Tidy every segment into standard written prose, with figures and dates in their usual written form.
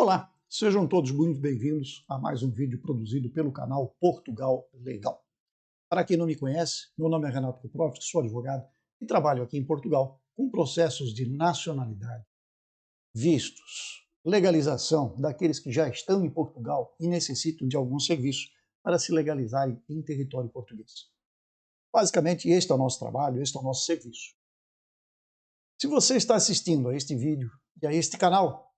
Olá, sejam todos muito bem-vindos a mais um vídeo produzido pelo canal Portugal Legal. Para quem não me conhece, meu nome é Renato Kuprov, sou advogado e trabalho aqui em Portugal com processos de nacionalidade, vistos, legalização daqueles que já estão em Portugal e necessitam de algum serviço para se legalizarem em território português. Basicamente, este é o nosso trabalho, este é o nosso serviço. Se você está assistindo a este vídeo e a este canal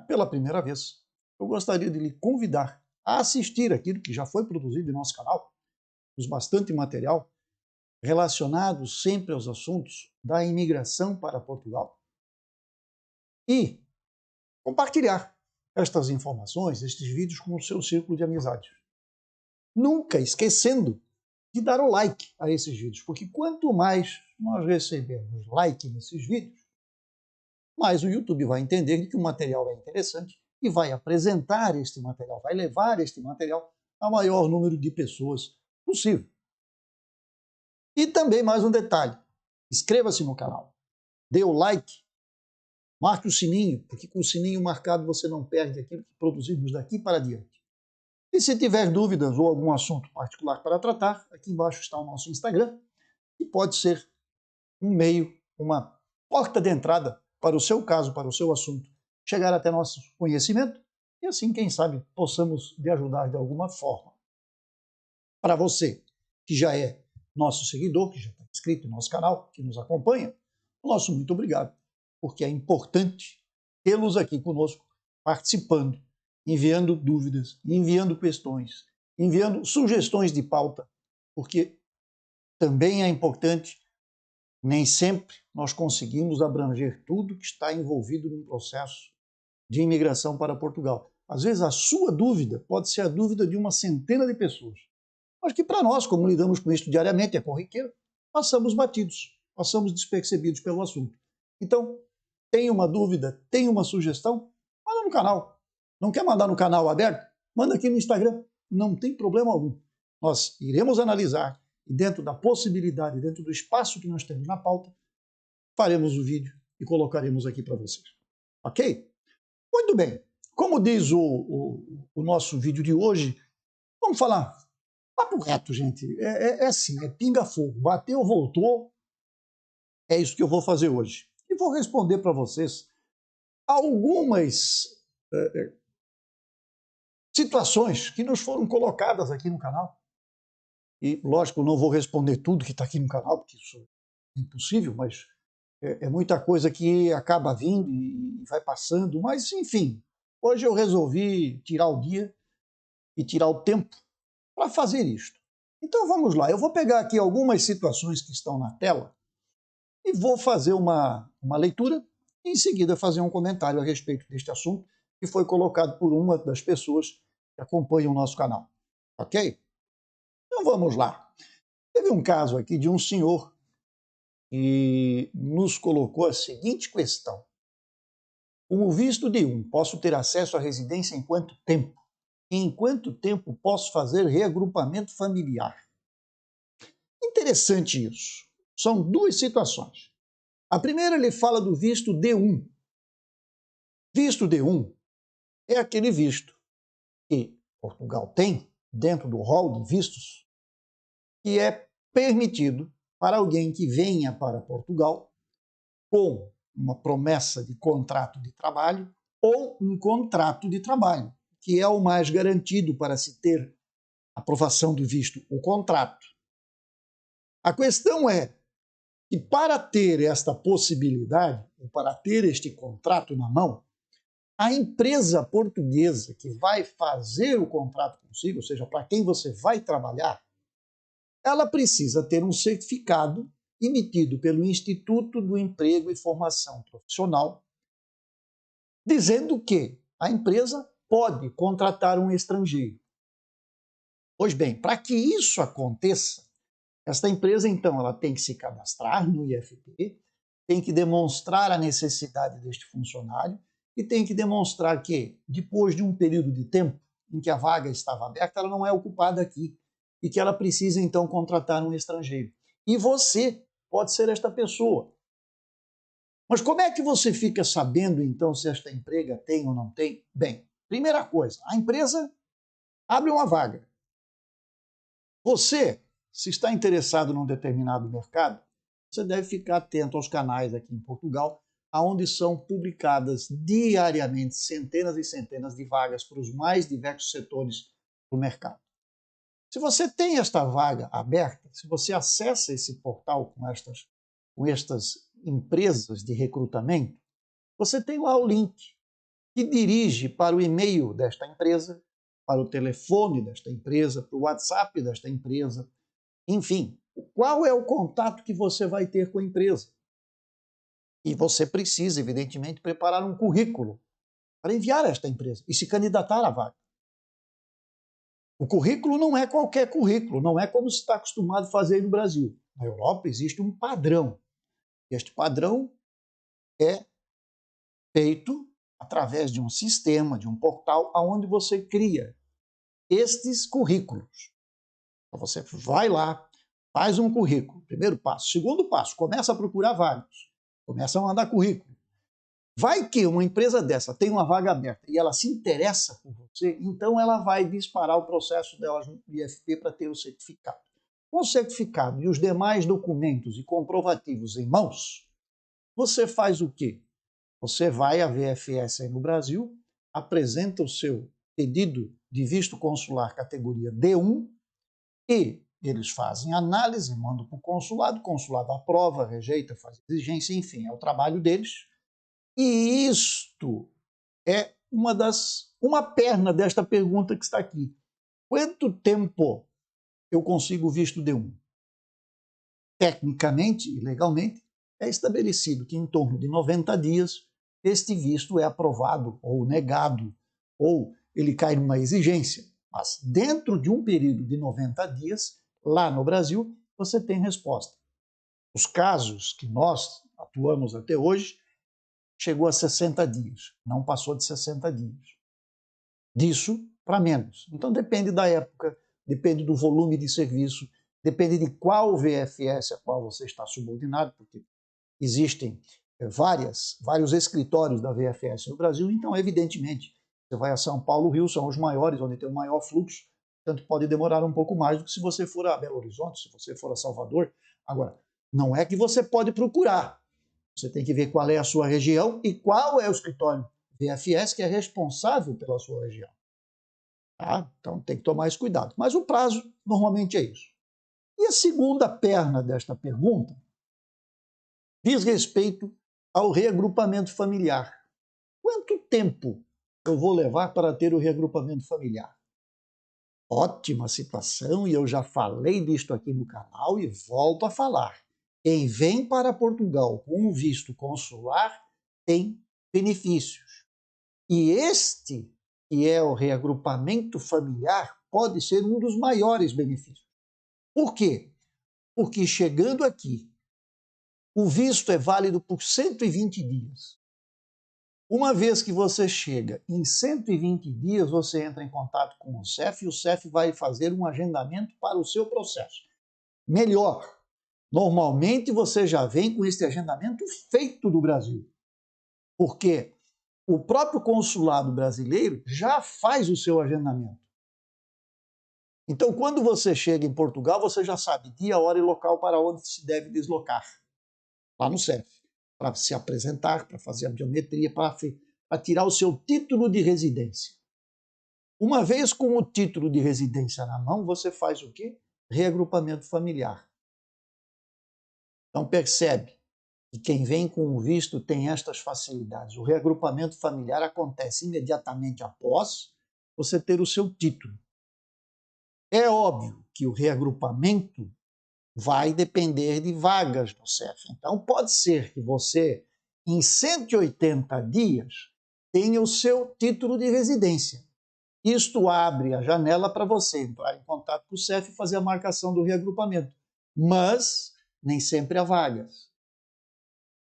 pela primeira vez, eu gostaria de lhe convidar a assistir aquilo que já foi produzido em nosso canal, temos bastante material relacionado sempre aos assuntos da imigração para Portugal, e compartilhar estas informações, estes vídeos com o seu círculo de amizades. Nunca esquecendo de dar o like a esses vídeos, porque quanto mais nós recebemos like nesses vídeos, mais o YouTube vai entender que o material é interessante e vai apresentar este material, vai levar este material ao maior número de pessoas possível. E também mais um detalhe, inscreva-se no canal, dê o like, marque o sininho, porque com o sininho marcado você não perde aquilo que produzimos daqui para diante. E se tiver dúvidas ou algum assunto particular para tratar, aqui embaixo está o nosso Instagram, que pode ser um meio, uma porta de entrada para o seu caso, para o seu assunto, chegar até nosso conhecimento e assim, quem sabe, possamos lhe ajudar de alguma forma. Para você que já é nosso seguidor, que já está inscrito no nosso canal, que nos acompanha, o nosso muito obrigado, porque é importante tê-los aqui conosco, participando, enviando dúvidas, enviando questões, enviando sugestões de pauta, porque também é importante. Nem sempre nós conseguimos abranger tudo que está envolvido num processo de imigração para Portugal. Às vezes a sua dúvida pode ser a dúvida de uma centena de pessoas, mas que para nós, como lidamos com isso diariamente, é corriqueiro, passamos batidos, passamos despercebidos pelo assunto. Então, tem uma dúvida, tem uma sugestão, manda no canal. Não quer mandar no canal aberto? Manda aqui no Instagram, não tem problema algum. Nós iremos analisar e dentro da possibilidade, dentro do espaço que nós temos na pauta, faremos o vídeo e colocaremos aqui para vocês. Ok? Muito bem. Como diz o nosso vídeo de hoje, vamos falar papo reto, gente. É assim, é pinga-fogo. Bateu, voltou. É isso que eu vou fazer hoje. E vou responder para vocês algumas situações que nos foram colocadas aqui no canal. E, lógico, eu não vou responder tudo que está aqui no canal, porque isso é impossível, mas é muita coisa que acaba vindo e vai passando. Mas, enfim, hoje eu resolvi tirar o dia e tirar o tempo para fazer isto. Então, vamos lá. Eu vou pegar aqui algumas situações que estão na tela e vou fazer uma leitura e, em seguida, fazer um comentário a respeito deste assunto que foi colocado por uma das pessoas que acompanham o nosso canal. Ok? Então vamos lá. Teve um caso aqui de um senhor que nos colocou a seguinte questão. Com o visto D1, posso ter acesso à residência em quanto tempo? E em quanto tempo posso fazer reagrupamento familiar? Interessante isso. São duas situações. A primeira, ele fala do visto D1. Visto D1 é aquele visto que Portugal tem dentro do rol de vistos que é permitido para alguém que venha para Portugal com uma promessa de contrato de trabalho ou um contrato de trabalho, que é o mais garantido para se ter aprovação do visto, o contrato. A questão é que para ter esta possibilidade, ou para ter este contrato na mão, a empresa portuguesa que vai fazer o contrato consigo, ou seja, para quem você vai trabalhar, ela precisa ter um certificado emitido pelo Instituto do Emprego e Formação Profissional, dizendo que a empresa pode contratar um estrangeiro. Pois bem, para que isso aconteça, esta empresa, então, ela tem que se cadastrar no IFP, tem que demonstrar a necessidade deste funcionário e tem que demonstrar que, depois de um período de tempo em que a vaga estava aberta, ela não é ocupada aqui e que ela precisa, então, contratar um estrangeiro. E você pode ser esta pessoa. Mas como é que você fica sabendo, então, se esta empresa tem ou não tem? Bem, Primeira coisa, a empresa abre uma vaga. Você, se está interessado num determinado mercado, você deve ficar atento aos canais aqui em Portugal, onde são publicadas diariamente centenas e centenas de vagas para os mais diversos setores do mercado. Se você tem esta vaga aberta, se você acessa esse portal com estas empresas de recrutamento, você tem lá o link que dirige para o e-mail desta empresa, para o telefone desta empresa, para o WhatsApp desta empresa, enfim, qual é o contato que você vai ter com a empresa? E você precisa, evidentemente, preparar um currículo para enviar a esta empresa e se candidatar à vaga. O currículo não é qualquer currículo, não é como se está acostumado a fazer no Brasil. Na Europa existe um padrão. Este padrão é feito através de um sistema, de um portal, onde você cria estes currículos. Então você vai lá, faz um currículo, primeiro passo. Segundo passo, começa a procurar vagas, começa a mandar currículo. Vai que uma empresa dessa tem uma vaga aberta e ela se interessa por você, então ela vai disparar o processo dela no IFP para ter o certificado. Com o certificado e os demais documentos e comprovativos em mãos, você faz o quê? Você vai à VFS aí no Brasil, apresenta o seu pedido de visto consular categoria D1 e eles fazem análise, mandam para o consulado aprova, rejeita, faz exigência, enfim, é o trabalho deles. E isto é uma perna desta pergunta que está aqui. Quanto tempo eu consigo visto D1? Tecnicamente e legalmente, é estabelecido que em torno de 90 dias este visto é aprovado ou negado, ou ele cai numa exigência. Mas dentro de um período de 90 dias, lá no Brasil, você tem resposta. Os casos que nós atuamos até hoje, chegou a 60 dias, não passou de 60 dias. Disso para menos. Então depende da época, depende do volume de serviço, depende de qual VFS a qual você está subordinado, porque existem vários escritórios da VFS no Brasil, então evidentemente você vai a São Paulo, Rio, são os maiores, onde tem o maior fluxo, portanto pode demorar um pouco mais do que se você for a Belo Horizonte, se você for a Salvador. Agora, não é que você pode procurar, você tem que ver qual é a sua região e qual é o escritório VFS que é responsável pela sua região. Tá? Então tem que tomar esse cuidado. Mas o prazo normalmente é isso. E a segunda perna desta pergunta diz respeito ao reagrupamento familiar. Quanto tempo eu vou levar para ter o reagrupamento familiar? Ótima situação, e eu já falei disto aqui no canal e volto a falar. Quem vem para Portugal com um visto consular tem benefícios. E este, que é o reagrupamento familiar, pode ser um dos maiores benefícios. Por quê? Porque chegando aqui, o visto é válido por 120 dias. Uma vez que você chega, em 120 dias você entra em contato com o CEF e o CEF vai fazer um agendamento para o seu processo. Melhor, normalmente você já vem com este agendamento feito do Brasil, porque o próprio consulado brasileiro já faz o seu agendamento. Então, quando você chega em Portugal, você já sabe dia, hora e local para onde se deve deslocar, lá no CEF, para se apresentar, para fazer a biometria, para tirar o seu título de residência. Uma vez com o título de residência na mão, você faz o quê? Reagrupamento familiar. Então percebe que quem vem com o visto tem estas facilidades. O reagrupamento familiar acontece imediatamente após você ter o seu título. É óbvio que o reagrupamento vai depender de vagas no CEF. Então pode ser que você, em 180 dias, tenha o seu título de residência. Isto abre a janela para você entrar em contato com o CEF e fazer a marcação do reagrupamento. Mas nem sempre há vagas.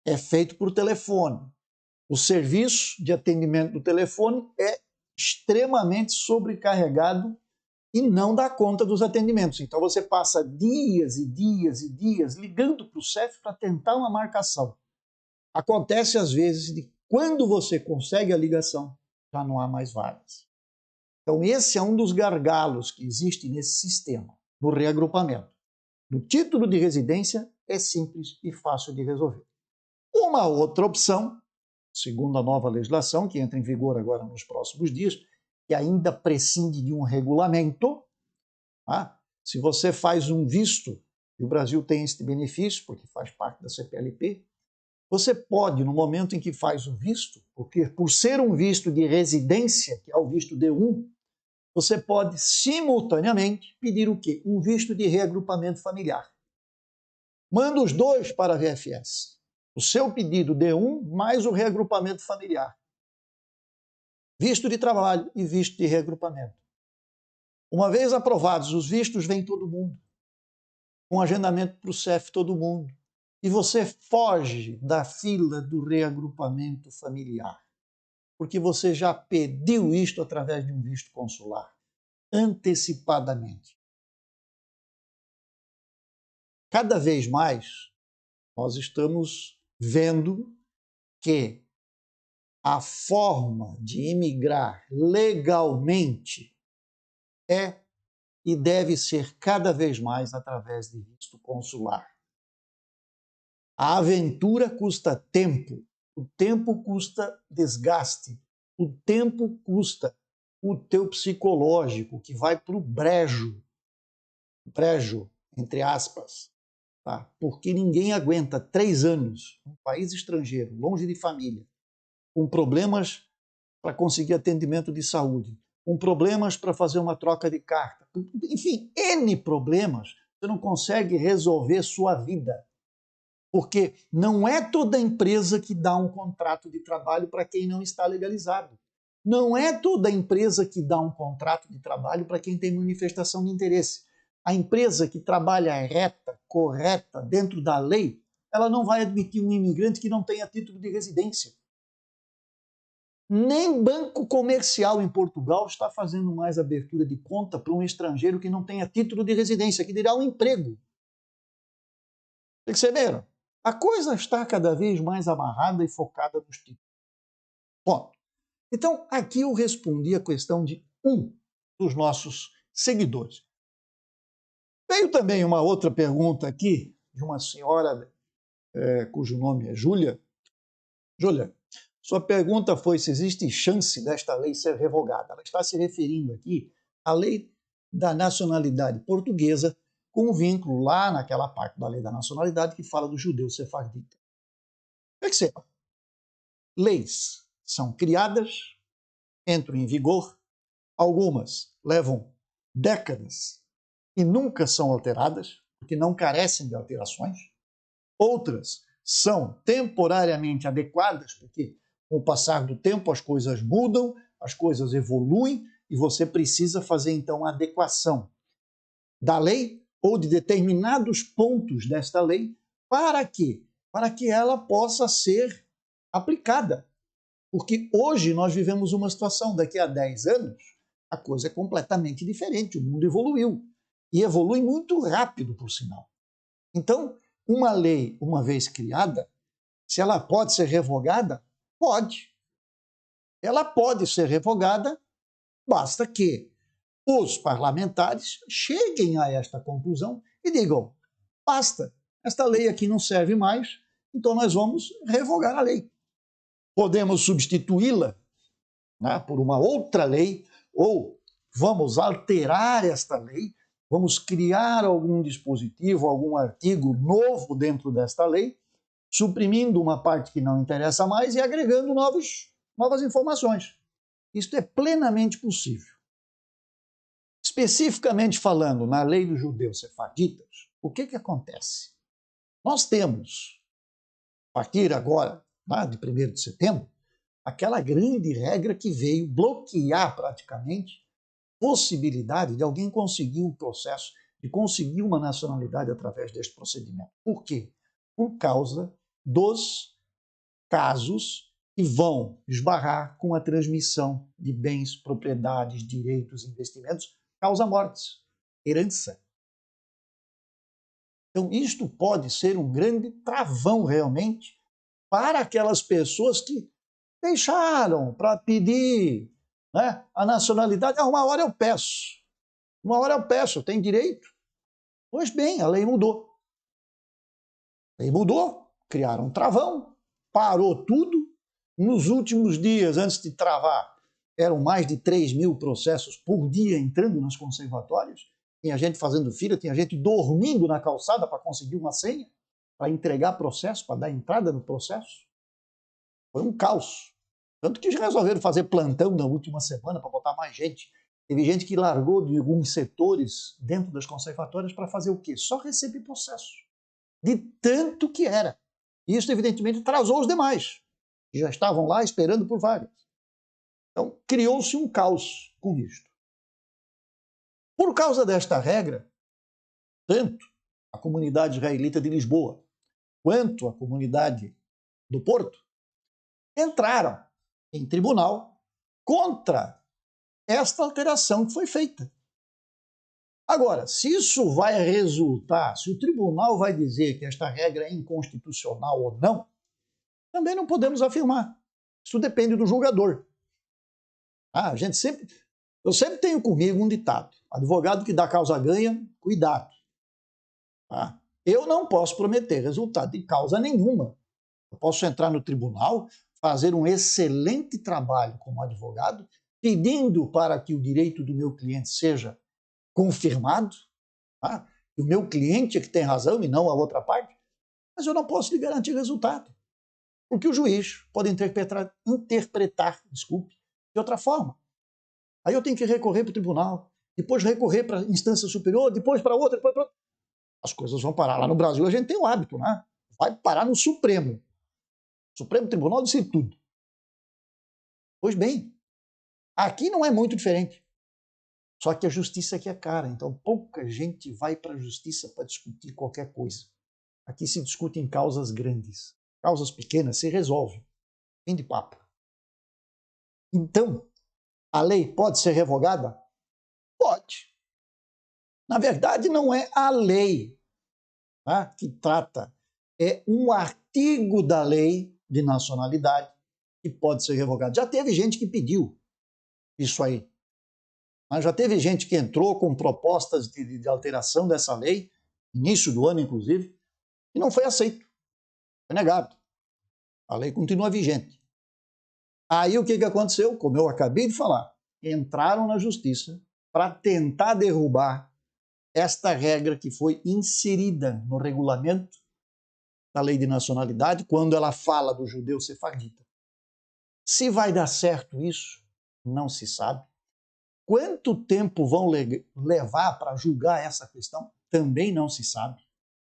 É feito por telefone. O serviço de atendimento do telefone é extremamente sobrecarregado e não dá conta dos atendimentos. Então você passa dias e dias e dias ligando para o CEF para tentar uma marcação. Acontece às vezes de quando você consegue a ligação, já não há mais vagas. Então, esse é um dos gargalos que existe nesse sistema, do reagrupamento. No título de residência, é simples e fácil de resolver. Uma outra opção, segundo a nova legislação, que entra em vigor agora nos próximos dias, que ainda prescinde de um regulamento, tá? Se você faz um visto, e o Brasil tem esse benefício, porque faz parte da CPLP, você pode, no momento em que faz o visto, porque por ser um visto de residência, que é o visto D1, você pode simultaneamente pedir o quê? Um visto de reagrupamento familiar. Manda os dois para a VFS. O seu pedido D1 mais o reagrupamento familiar. Visto de trabalho e visto de reagrupamento. Uma vez aprovados os vistos, vem todo mundo. Com agendamento para o CEF todo mundo. E você foge da fila do reagrupamento familiar. Porque você já pediu isto através de um visto consular, antecipadamente. Cada vez mais, nós estamos vendo que a forma de imigrar legalmente é e deve ser cada vez mais através de visto consular. A aventura custa tempo, o tempo custa desgaste, o tempo custa o teu psicológico, que vai para o brejo, entre aspas, tá? Porque ninguém aguenta 3 anos num país estrangeiro, longe de família, com problemas para conseguir atendimento de saúde, com problemas para fazer uma troca de carta, enfim, N problemas, você não consegue resolver sua vida. Porque não é toda empresa que dá um contrato de trabalho para quem não está legalizado. Não é toda empresa que dá um contrato de trabalho para quem tem manifestação de interesse. A empresa que trabalha reta, correta, dentro da lei, ela não vai admitir um imigrante que não tenha título de residência. Nem banco comercial em Portugal está fazendo mais abertura de conta para um estrangeiro que não tenha título de residência, que dirá um emprego. Perceberam? A coisa está cada vez mais amarrada e focada nos títulos. Bom, então aqui eu respondi a questão de um dos nossos seguidores. Veio também uma outra pergunta aqui, de uma senhora cujo nome é Júlia. Júlia, sua pergunta foi se existe chance desta lei ser revogada. Ela está se referindo aqui à lei da nacionalidade portuguesa, com vínculo lá naquela parte da lei da nacionalidade que fala do judeu sefardita. Perceba, leis são criadas, entram em vigor, algumas levam décadas e nunca são alteradas, porque não carecem de alterações, outras são temporariamente adequadas, porque com o passar do tempo as coisas mudam, as coisas evoluem e você precisa fazer então a adequação da lei ou de determinados pontos desta lei para quê? Para que ela possa ser aplicada. Porque hoje nós vivemos uma situação, daqui a 10 anos, a coisa é completamente diferente, o mundo evoluiu. E evolui muito rápido, por sinal. Então, uma lei, uma vez criada, se ela pode ser revogada, pode. Ela pode ser revogada, basta que os parlamentares cheguem a esta conclusão e digam: basta, esta lei aqui não serve mais, então nós vamos revogar a lei. Podemos substituí-la, né, por uma outra lei, ou vamos alterar esta lei, vamos criar algum dispositivo, algum artigo novo dentro desta lei, suprimindo uma parte que não interessa mais e agregando novas informações. Isto é plenamente possível. Especificamente falando na lei dos judeus sefaditas, o que acontece? Nós temos, a partir agora, de 1º de setembro, aquela grande regra que veio bloquear praticamente a possibilidade de alguém conseguir um processo, de conseguir uma nacionalidade através deste procedimento. Por quê? Por causa dos casos que vão esbarrar com a transmissão de bens, propriedades, direitos, investimentos, causa mortes, herança. Então, isto pode ser um grande travão realmente para aquelas pessoas que deixaram para pedir, né, a nacionalidade. Uma hora eu peço. Uma hora eu peço, eu tenho direito. Pois bem, a lei mudou. A lei mudou, criaram um travão, parou tudo. Nos últimos dias, antes de travar, eram mais de 3.000 processos por dia entrando nos conservatórios. Tinha gente fazendo fila, tinha gente dormindo na calçada para conseguir uma senha, para entregar processo, para dar entrada no processo. Foi um caos. Tanto que já resolveram fazer plantão na última semana para botar mais gente. Teve gente que largou de alguns setores dentro das conservatórias para fazer o quê? Só receber processo. De tanto que era. Isso, evidentemente, atrasou os demais, que já estavam lá esperando por vagas. Então, criou-se um caos com isto. Por causa desta regra, tanto a comunidade israelita de Lisboa quanto a comunidade do Porto entraram em tribunal contra esta alteração que foi feita. Agora, se isso vai resultar, se o tribunal vai dizer que esta regra é inconstitucional ou não, também não podemos afirmar. Isso depende do julgador. Eu sempre tenho comigo um ditado: advogado que dá causa ganha, cuidado. Eu não posso prometer resultado de causa nenhuma. Eu posso entrar no tribunal, fazer um excelente trabalho como advogado, pedindo para que o direito do meu cliente seja confirmado, o meu cliente é que tem razão e não a outra parte, mas eu não posso lhe garantir resultado, porque o juiz pode interpretar, de outra forma. Aí eu tenho que recorrer para o tribunal, depois recorrer para a instância superior, depois para outra, depois para outra. As coisas vão parar. Lá no Brasil a gente tem o hábito, né? Vai parar no Supremo. O Supremo Tribunal decide tudo. Pois bem, aqui não é muito diferente. Só que a justiça aqui é cara, então pouca gente vai para a justiça para discutir qualquer coisa. Aqui se discute em causas grandes. Causas pequenas se resolvem. Fim de papo. Então, a lei pode ser revogada? Pode. Na verdade, não é a lei, que trata, é um artigo da lei de nacionalidade que pode ser revogado. Já teve gente que pediu isso aí. Mas já teve gente que entrou com propostas de alteração dessa lei, início do ano, inclusive, e não foi aceito. Foi negado. A lei continua vigente. Aí o que aconteceu? Como eu acabei de falar, entraram na justiça para tentar derrubar esta regra que foi inserida no regulamento da lei de nacionalidade, quando ela fala do judeu sefardita. Se vai dar certo isso, não se sabe. Quanto tempo vão levar para julgar essa questão? Também não se sabe.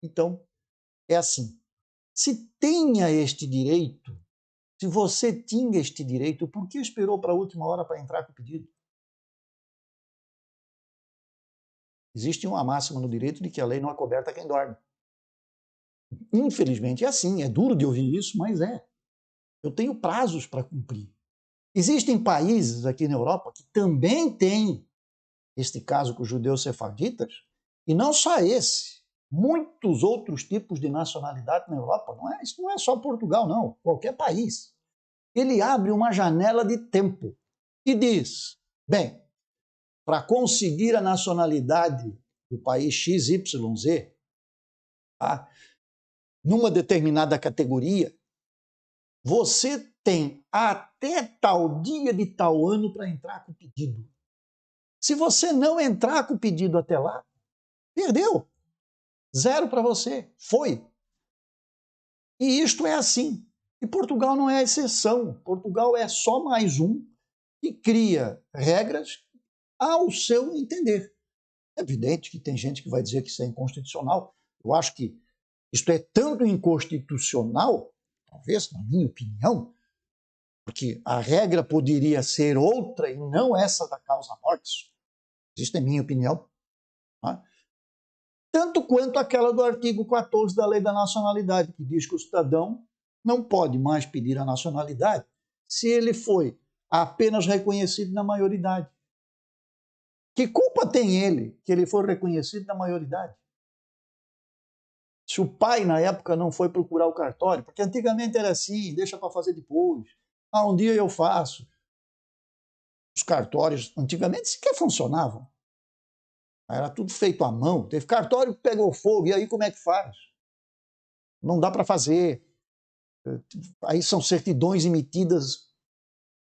Então, é assim. Se tenha este direito, se você tinha este direito, por que esperou para a última hora para entrar com o pedido? Existe uma máxima no direito de que a lei não acoberta quem dorme. Infelizmente é assim, é duro de ouvir isso, mas é. Eu tenho prazos para cumprir. Existem países aqui na Europa que também têm este caso com os judeus sefarditas, e não só esse, muitos outros tipos de nacionalidade na Europa. Isso não é só Portugal, não, qualquer país. Ele abre uma janela de tempo e diz, bem, para conseguir a nacionalidade do país XYZ, numa determinada categoria, você tem até tal dia de tal ano para entrar com o pedido. Se você não entrar com o pedido até lá, perdeu. 0 para você. Foi. E isto é assim. E Portugal não é a exceção. Portugal é só mais um que cria regras ao seu entender. É evidente que tem gente que vai dizer que isso é inconstitucional. Eu acho que isto é tanto inconstitucional, talvez, na minha opinião, porque a regra poderia ser outra e não essa da causa mortis. Isso é minha opinião. Tanto quanto aquela do artigo 14 da Lei da Nacionalidade, que diz que o cidadão não pode mais pedir a nacionalidade se ele foi apenas reconhecido na maioridade. Que culpa tem ele que ele for reconhecido na maioridade? Se o pai, na época, não foi procurar o cartório, porque antigamente era assim, deixa para fazer depois. Um dia eu faço. Os cartórios, antigamente, sequer funcionavam. Era tudo feito à mão. Teve cartório que pegou fogo, e aí como é que faz? Não dá para fazer. Aí são certidões emitidas,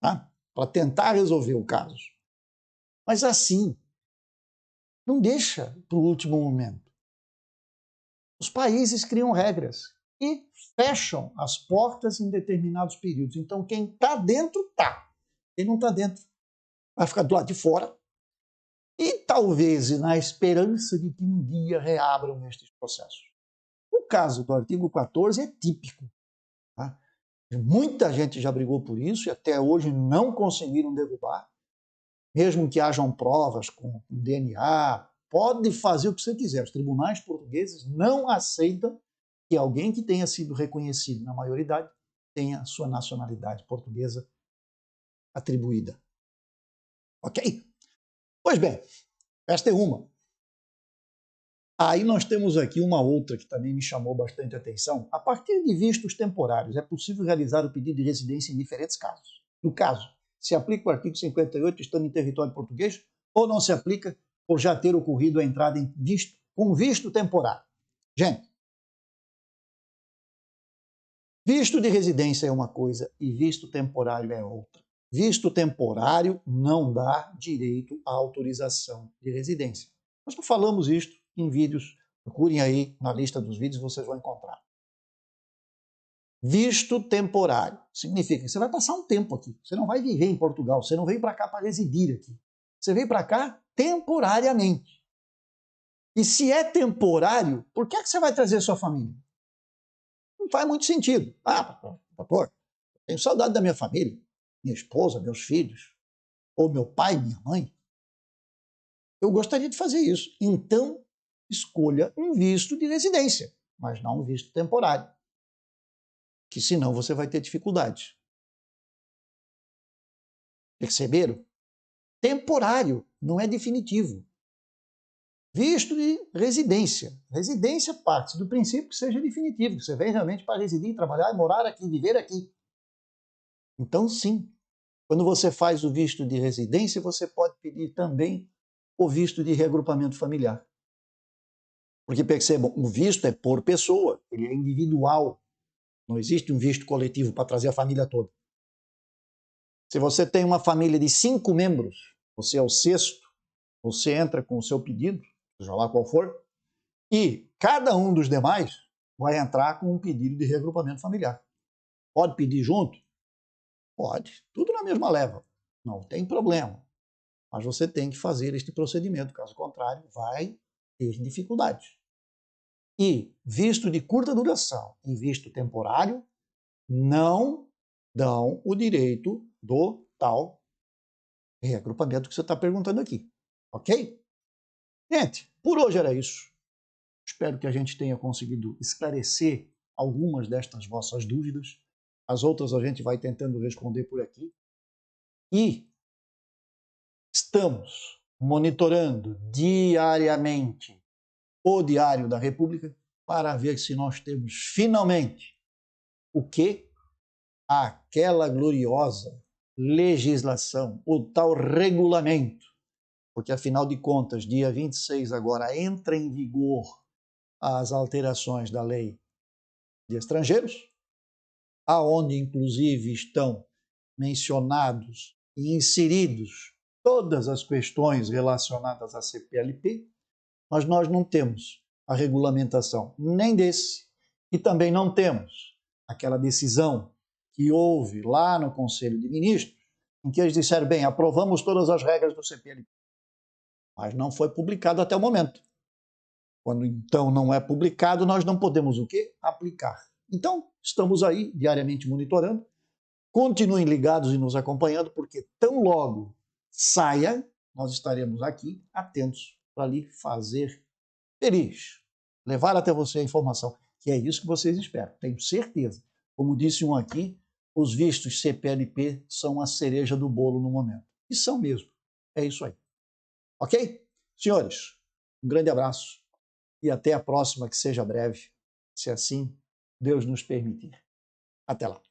tá, para tentar resolver o caso. Mas assim, não deixa para o último momento. Os países criam regras e fecham as portas em determinados períodos. Então, quem está dentro, está. Quem não está dentro, vai ficar do lado de fora. E talvez na esperança de que um dia reabram estes processos. O caso do artigo 14 é típico. Tá? Muita gente já brigou por isso e até hoje não conseguiram derrubar. Mesmo que hajam provas com DNA, pode fazer o que você quiser. Os tribunais portugueses não aceitam que alguém que tenha sido reconhecido na maioridade tenha sua nacionalidade portuguesa atribuída. Ok? Pois bem, esta é uma. Aí nós temos aqui uma outra que também me chamou bastante atenção. A partir de vistos temporários, é possível realizar o pedido de residência em diferentes casos. No caso, se aplica o artigo 58 estando em território português ou não se aplica por já ter ocorrido a entrada em visto, com visto temporário. Gente, visto de residência é uma coisa e visto temporário é outra. Visto temporário não dá direito à autorização de residência. Nós não falamos isto em vídeos, procurem aí na lista dos vídeos, vocês vão encontrar. Visto temporário significa que você vai passar um tempo aqui. Você não vai viver em Portugal, você não veio para cá para residir aqui. Você veio para cá temporariamente. E se é temporário, por que você vai trazer sua família? Não faz muito sentido. Doutor, tenho saudade da minha família, minha esposa, meus filhos, ou meu pai, minha mãe. Eu gostaria de fazer isso. Então, escolha um visto de residência, mas não um visto temporário, que senão você vai ter dificuldade. Perceberam? Temporário, não é definitivo. Visto de residência. Residência parte do princípio que seja definitivo, que você vem realmente para residir, trabalhar, morar aqui, viver aqui. Então, sim, quando você faz o visto de residência, você pode pedir também o visto de reagrupamento familiar. Porque, percebam, o visto é por pessoa, ele é individual. Não existe um visto coletivo para trazer a família toda. Se você tem uma família de 5 membros, você é o sexto, você entra com o seu pedido, seja lá qual for, e cada um dos demais vai entrar com um pedido de reagrupamento familiar. Pode pedir junto? Pode. Tudo na mesma leva. Não tem problema. Mas você tem que fazer este procedimento, caso contrário, vai ter dificuldades. E visto de curta duração e visto temporário não dão o direito do tal reagrupamento que você está perguntando aqui. Ok? Gente, por hoje era isso. Espero que a gente tenha conseguido esclarecer algumas destas vossas dúvidas. As outras a gente vai tentando responder por aqui. E estamos monitorando diariamente o Diário da República para ver se nós temos finalmente o que? Aquela gloriosa legislação, o tal regulamento, porque afinal de contas, dia 26 agora entra em vigor as alterações da lei de estrangeiros, aonde inclusive estão mencionados e inseridos todas as questões relacionadas à CPLP, mas nós não temos a regulamentação nem desse e também não temos aquela decisão que houve lá no Conselho de Ministros, em que eles disseram, bem, aprovamos todas as regras do CPLP, mas não foi publicado até o momento. Quando então não é publicado, nós não podemos o quê? Aplicar. Então, estamos aí diariamente monitorando. Continuem ligados e nos acompanhando, porque tão logo saia, nós estaremos aqui atentos para lhe fazer feliz. Levar até você a informação, que é isso que vocês esperam, tenho certeza. Como disse um aqui, os vistos CPLP são a cereja do bolo no momento. E são mesmo. É isso aí. Ok? Senhores, um grande abraço e até a próxima, que seja breve, se assim Deus nos permitir. Até lá.